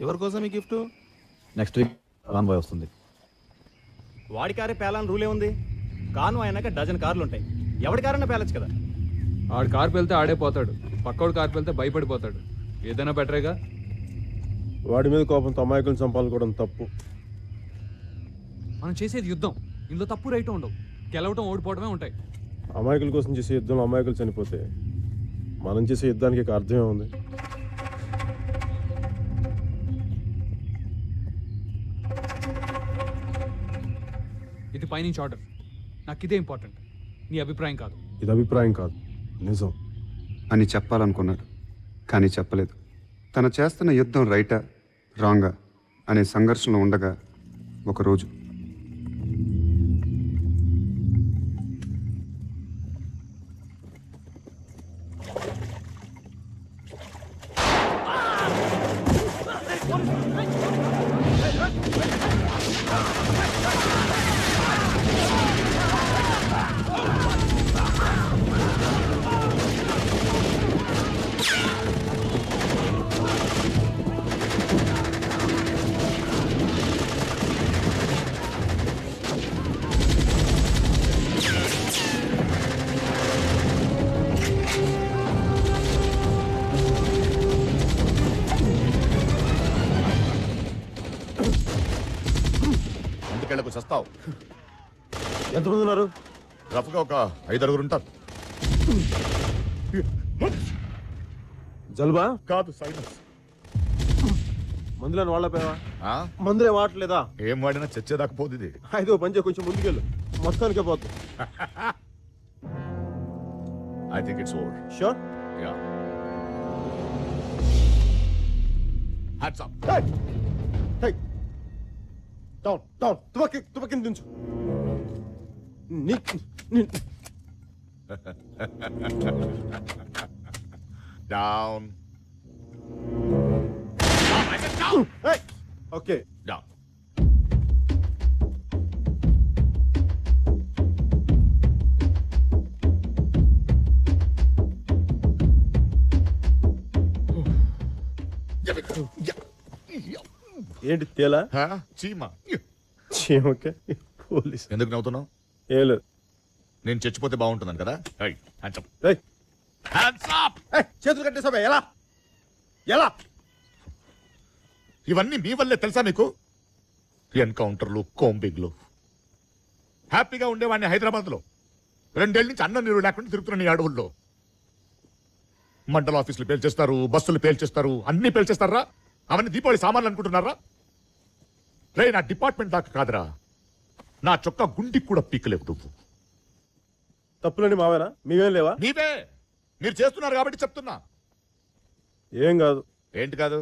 ఎవరి కోసం ఈ గిఫ్ట్? నెక్స్ట్ వీక్ కాన్వాయ్ వస్తుంది. వాడి కారే పేలాలని రూలే ఉంది. కాను అయినాక డజన్ కార్లు ఉంటాయి. ఎవడి కారన్నా పేలచ్చు కదా. ఆడు కారు పెళ్తే ఆడే పోతాడు, పక్కోడు కారు పెళ్తే భయపడిపోతాడు. ఏదైనా బెటరేగా. వాడి మీద కోపంతో అమాయకులను చంపాలనుకోవడం తప్పు. మనం చేసేది యుద్ధం. ఇందులో తప్పు రైట్ ఉండవు. గెలవటం ఓడిపోవడమే ఉంటాయి. అమాయకుల కోసం చేసే యుద్ధంలో అమాయకులు చనిపోతే మనం చేసే యుద్ధానికి ఒక అర్థమే ఉంది. ఇది పైనుంచి ఆర్డర్. నాకు ఇదే ఇంపార్టెంట్, నీ అభిప్రాయం కాదు. ఇది అభిప్రాయం కాదు, నిజం అని చెప్పాలనుకున్నాడు, కానీ చెప్పలేదు. తను చేస్తున్న యుద్ధం రైటా రాంగా అనే సంఘర్షణలో ఉండగా ఒకరోజు చస్తావు. ఎంతమంది ఉన్నారు? రఫ్గా ఒక 5-6 ఉంటారు. జలుబా కాదు, సైనస్. మందులని వాళ్ళపోయావా? మందులే వాడలేదా? ఏం వాడినా చచ్చేదాకా పోతుంది. ఐదో పంచే కొంచెం ముందుకెళ్ళు, మొత్తానికే పోతుంది. I think it's over. Sure? Yeah. Hands up. Hey! Hey! Down, down. తుపాకీ దించు. Down. Down. Hey! Okay. Down. ఏంటి తేలా? చీమా. చీమకే పోలీస్. ఎందుకు నవ్వుతున్నావు? ఏం లేదు, నేను చచ్చిపోతే బాగుంటుందని కదా. చేతులు కట్టేసావా? ఎలా ఎలా? ఇవన్నీ మీ వల్లే తెలుసా మీకు? ఎన్కౌంటర్లు, కోంబింగ్లు. హ్యాపీగా ఉండేవాడిని హైదరాబాద్లో. 2 ఏళ్ళ నుంచి అన్నం నీరు లేకుండా తిరుగుతున్న ఈ అడవుల్లో. మండల ఆఫీసులు పేల్చేస్తారు, బస్సులు పేల్చేస్తారు, అన్ని పేల్చేస్తారా? అవన్నీ దీపావళి సామాన్లు అనుకుంటున్నారా? రే, నా డిపార్ట్మెంట్ దాకా కాదురా, నా చొక్కా గుండికి కూడా పీకలేవు నువ్వు. తప్పులండి మావేనా? మీవేం లేవా? నీవే. మీరు చేస్తున్నారు కాబట్టి చెప్తున్నా. ఏం కాదు. ఏంటి కాదు?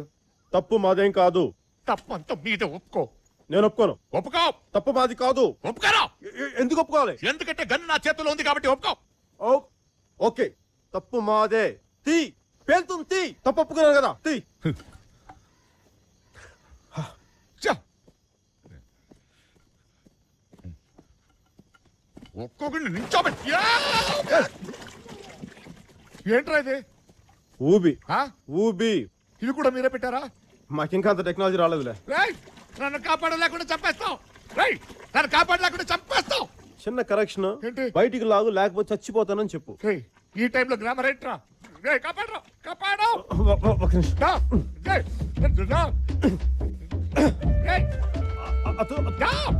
తప్పు మాదేం కాదు. తప్పు అంతా మీదే. ఒప్పుకో. నేను ఒప్పుకోను. ఒప్పుకో. తప్పు మాది కాదు. ఒప్పుకోరా. ఎందుకు ఒప్పుకోవాలి? ఎందుకంటే గన్ నా చేతిలో ఉంది కాబట్టి ఒప్పుకో. ఓకే, తప్పు మాదే. తీ, పేలుతుంది. తీ. తప్పు ఒప్పుకున్నాను కదా, తీ. ఒక్కొక్కడిని నించోబెట్టి. ఏంట్రా ఇది? ఊబి. ఊబి. ఇది కూడా మీరే పెట్టారా? మాకింకా అంత టెక్నాలజీ రాలేదులే. నన్ను కాపాడలేకుండా చంపేస్తావు. నన్ను కాపాడలేకుండా చంపేస్తావు. చిన్న కరెక్షన్. ఏంటి? బయటికి లాగు, లేకపోతే చచ్చిపోతానని చెప్పు. ఈ టైంలో గ్రామర్ ఏంట్రా? కాపాడరా, కాపాడు.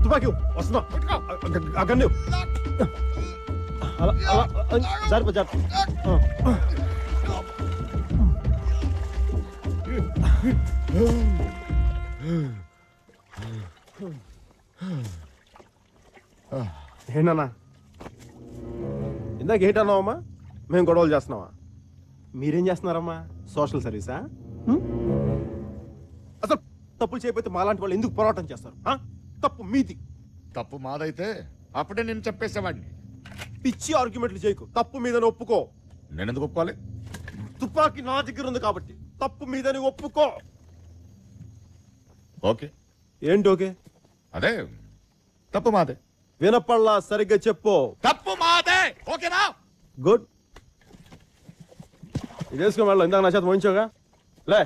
తుపాకీ వస్తున్నా. అక్కడి జారిపో జారి. ఏంటన్నా ఇందాక ఏంటన్నావమ్మా? మేము గొడవలు చేస్తున్నావా? మీరేం చేస్తున్నారమ్మా? సోషల్ సర్వీసా? అసలు తప్పులు చేయకపోతే మాలాంటి వాళ్ళు ఎందుకు పోరాటం చేస్తారు? తప్పు మీది. తప్పు మాదైతే అప్పుడే నేను చెప్పేసేవాడిని. పిచ్చి ఆర్గ్యుమెంట్లు చేయకు. తప్పు మీదని ఒప్పుకో. నేను ఎందుకు ఒప్పుకోవాలి? తుపాకీ నా దగ్గర ఉంది కాబట్టి తప్పు మీదని ఒప్పుకో. ఓకే. ఏంటి ఓకే? అదే, తప్పు మాదే. వినపల్లా, సరిగ్గా చెప్పు. తప్పు మాదే. ఓకేనా? గుడ్. ఇది వేసుకుని వెళ్ళా. ఇందాక నా చేత మోయించావుగా. లే.